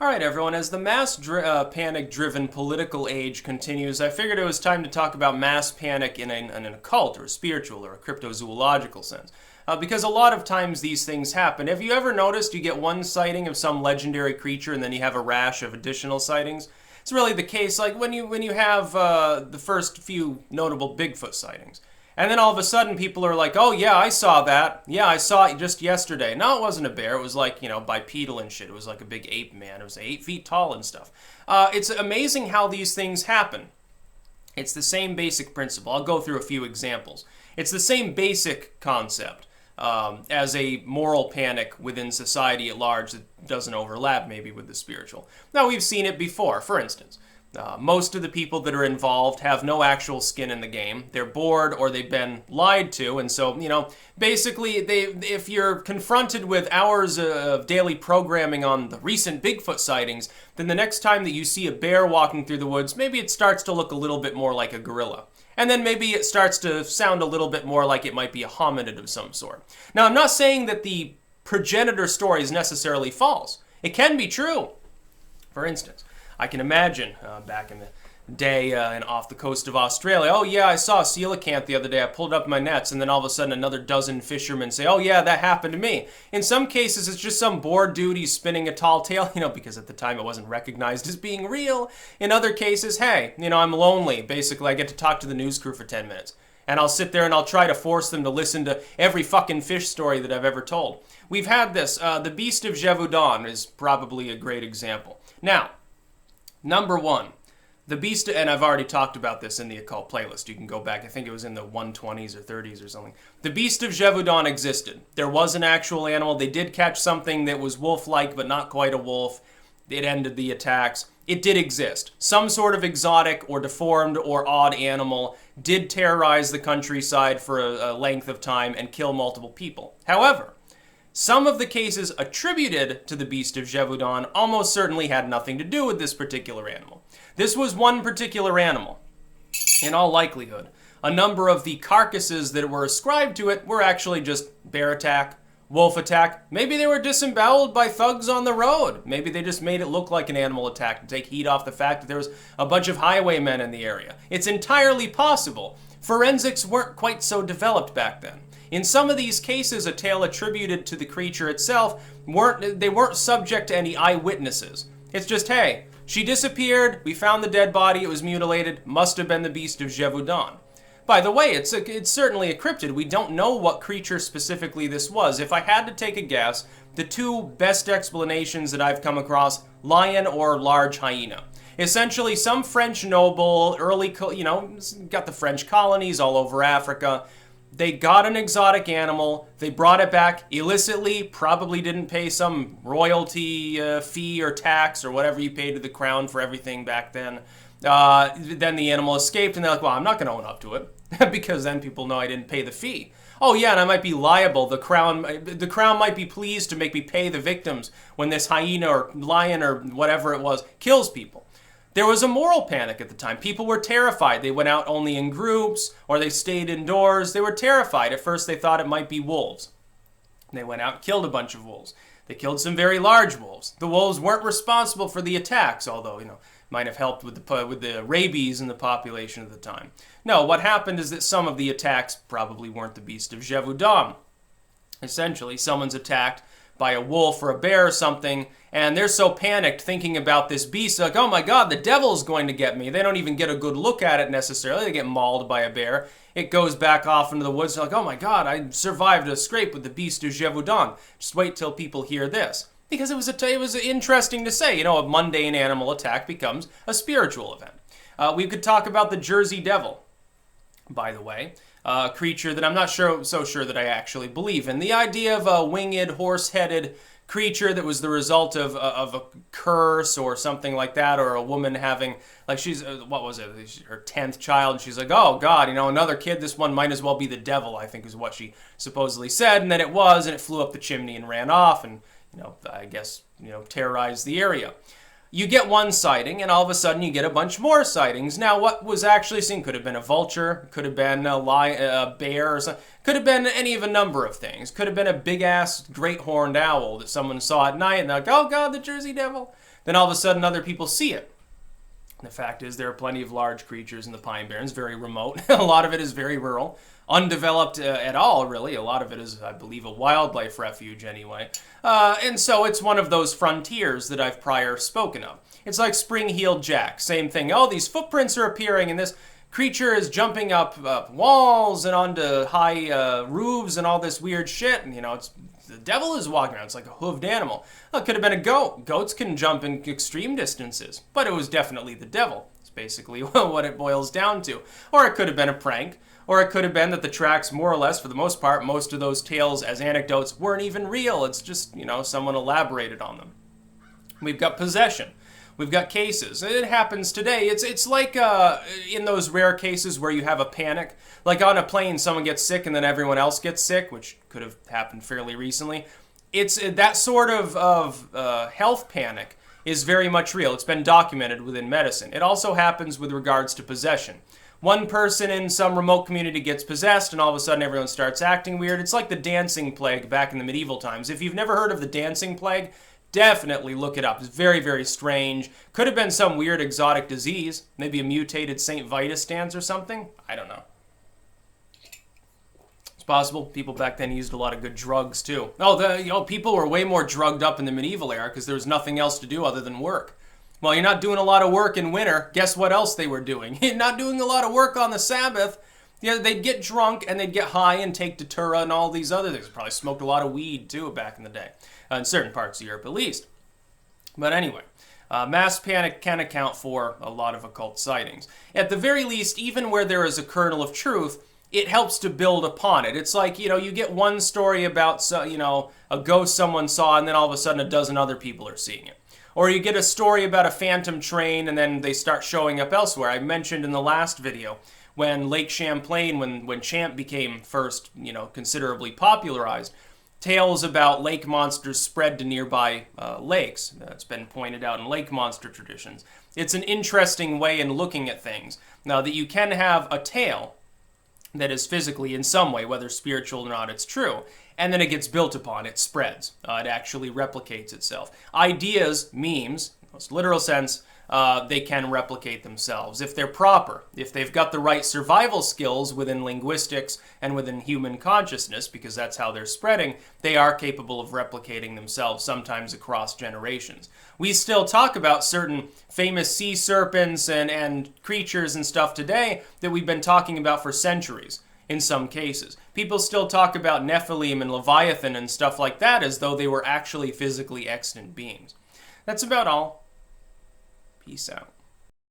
All right, everyone, as the panic-driven political age continues, I figured it was time to talk about mass panic in an occult or a spiritual or a cryptozoological sense. Because a lot of times these things happen. Have you ever noticed you get one sighting of some legendary creature and then you have a rash of additional sightings? It's really the case like when you have the first few notable Bigfoot sightings. And then all of a sudden people are like, oh yeah, I saw that. Yeah, I saw it just yesterday. No, it wasn't a bear. It was like, bipedal and shit. It was like a big ape man. It was 8 feet tall and stuff. It's amazing how these things happen. It's the same basic principle. I'll go through a few examples. It's the same basic concept as a moral panic within society at large that doesn't overlap maybe with the spiritual. Now, we've seen it before. For instance, most of the people that are involved have no actual skin in the game. They're bored or they've been lied to. And so, basically, if you're confronted with hours of daily programming on the recent Bigfoot sightings, then the next time that you see a bear walking through the woods, maybe it starts to look a little bit more like a gorilla. And then maybe it starts to sound a little bit more like it might be a hominid of some sort. Now, I'm not saying that the progenitor story is necessarily false. It can be true. For instance, I can imagine back in the day and off the coast of Australia, oh yeah, I saw a coelacanth the other day, I pulled up my nets, and then all of a sudden another dozen fishermen say, oh yeah, that happened to me. In some cases, it's just some bored dude, he's spinning a tall tale, because at the time it wasn't recognized as being real. In other cases, hey, I'm lonely. Basically, I get to talk to the news crew for 10 minutes. And I'll sit there and I'll try to force them to listen to every fucking fish story that I've ever told. We've had this. The Beast of Gevaudan is probably a great example. Now, number one, the Beast, and I've already talked about this in the Occult playlist. You can go back, I think it was in the 120s or 30s or something. The Beast of Gevaudan existed. There was an actual animal. They did catch something that was wolf-like, but not quite a wolf. It ended the attacks. It did exist. Some sort of exotic or deformed or odd animal did terrorize the countryside for a length of time and kill multiple people. However, some of the cases attributed to the Beast of Gevaudan almost certainly had nothing to do with this particular animal. This was one particular animal. In all likelihood, a number of the carcasses that were ascribed to it were actually just bear attack, wolf attack. Maybe they were disemboweled by thugs on the road. Maybe they just made it look like an animal attack to take heat off the fact that there was a bunch of highwaymen in the area. It's entirely possible. Forensics weren't quite so developed back then. In some of these cases, a tale attributed to the creature itself weren't subject to any eyewitnesses. It's just, hey, she disappeared, we found the dead body, it was mutilated, must have been the Beast of Gevaudan. By the way, it's certainly a cryptid. We don't know what creature specifically this was. If I had to take a guess, the two best explanations that I've come across, lion or large hyena. Essentially, some French noble, got the French colonies all over Africa. They got an exotic animal, they brought it back illicitly, probably didn't pay some royalty fee or tax or whatever you paid to the crown for everything back then. Then the animal escaped and they're like, well, I'm not going to own up to it because then people know I didn't pay the fee. Oh yeah, and I might be liable. The crown might be pleased to make me pay the victims when this hyena or lion or whatever it was kills people. There was a moral panic at the time. People were terrified. They went out only in groups or they stayed indoors. They were terrified. At first they thought it might be wolves. They went out and killed a bunch of wolves. They killed some very large wolves. The wolves weren't responsible for the attacks, although, might have helped with the rabies in the population at the time. No, what happened is that some of the attacks probably weren't the Beast of Gevaudan. Essentially, someone's attacked by a wolf or a bear or something, and they're so panicked thinking about this beast, like, oh my god, the devil's going to get me. They don't even get a good look at it necessarily. They get mauled by a bear. It goes back off into the woods, like, oh my god, I survived a scrape with the Beast of Gevaudan. Just wait till people hear this. Because it was interesting to say, a mundane animal attack becomes a spiritual event. We could talk about the Jersey Devil, by the way. A creature that I'm not so sure that I actually believe in. The idea of a winged, horse-headed creature that was the result of a curse or something like that, or a woman having, like she's, what was it, her 10th child, and she's like, oh God, another kid, this one might as well be the devil, I think is what she supposedly said, and then it was, and it flew up the chimney and ran off, and, I guess, terrorized the area. you get one sighting, and all of a sudden you get a bunch more sightings. Now, what was actually seen could have been a vulture, could have been a bear, or something. Could have been any of a number of things. Could have been a big-ass, great horned owl that someone saw at night, and they're like, oh god, the Jersey Devil. Then all of a sudden other people see it. The fact is there are plenty of large creatures in the Pine Barrens, very remote. A lot of it is very rural. Undeveloped at all, really. A lot of it is, I believe, a wildlife refuge anyway. And so it's one of those frontiers that I've prior spoken of. It's like Spring-Heeled Jack. Same thing. Oh, these footprints are appearing, and this creature is jumping up walls and onto high roofs and all this weird shit. And, it's the devil is walking around. It's like a hooved animal. Oh, it could have been a goat. Goats can jump in extreme distances, but it was definitely the devil. It's basically what it boils down to. Or it could have been a prank. Or it could have been that the tracks, more or less, for the most part, most of those tales as anecdotes weren't even real. It's just, someone elaborated on them. We've got possession. We've got cases. It happens today. It's like in those rare cases where you have a panic. Like on a plane, someone gets sick and then everyone else gets sick, which could have happened fairly recently. It's that sort of health panic is very much real. It's been documented within medicine. It also happens with regards to possession. One person in some remote community gets possessed and all of a sudden everyone starts acting weird. It's like the dancing plague back in the medieval times. If you've never heard of the dancing plague, definitely look it up. It's very, very strange. Could have been some weird exotic disease. Maybe a mutated St. Vitus dance or something. I don't know. It's possible. People back then used a lot of good drugs too. Oh, people were way more drugged up in the medieval era because there was nothing else to do other than work. Well, you're not doing a lot of work in winter. Guess what else they were doing? You're not doing a lot of work on the Sabbath. They'd get drunk and they'd get high and take datura and all these other things. Probably smoked a lot of weed too back in the day, in certain parts of Europe at least. But anyway, mass panic can account for a lot of occult sightings. At the very least, even where there is a kernel of truth, it helps to build upon it. It's like, you get one story about, a ghost someone saw and then all of a sudden a dozen other people are seeing it. Or you get a story about a phantom train and then they start showing up elsewhere. I mentioned in the last video when Lake Champlain, when Champ became first, considerably popularized, tales about lake monsters spread to nearby lakes. That's been pointed out in lake monster traditions. It's an interesting way in looking at things. Now that you can have a tale that is physically in some way, whether spiritual or not, it's true. And then it gets built upon, it spreads. It actually replicates itself. Ideas, memes, in the most literal sense, they can replicate themselves. If they're proper, if they've got the right survival skills within linguistics and within human consciousness, because that's how they're spreading, they are capable of replicating themselves, sometimes across generations. We still talk about certain famous sea serpents and creatures and stuff today that we've been talking about for centuries. In some cases, people still talk about Nephilim and Leviathan and stuff like that as though they were actually physically extant beings. That's about all. Peace out.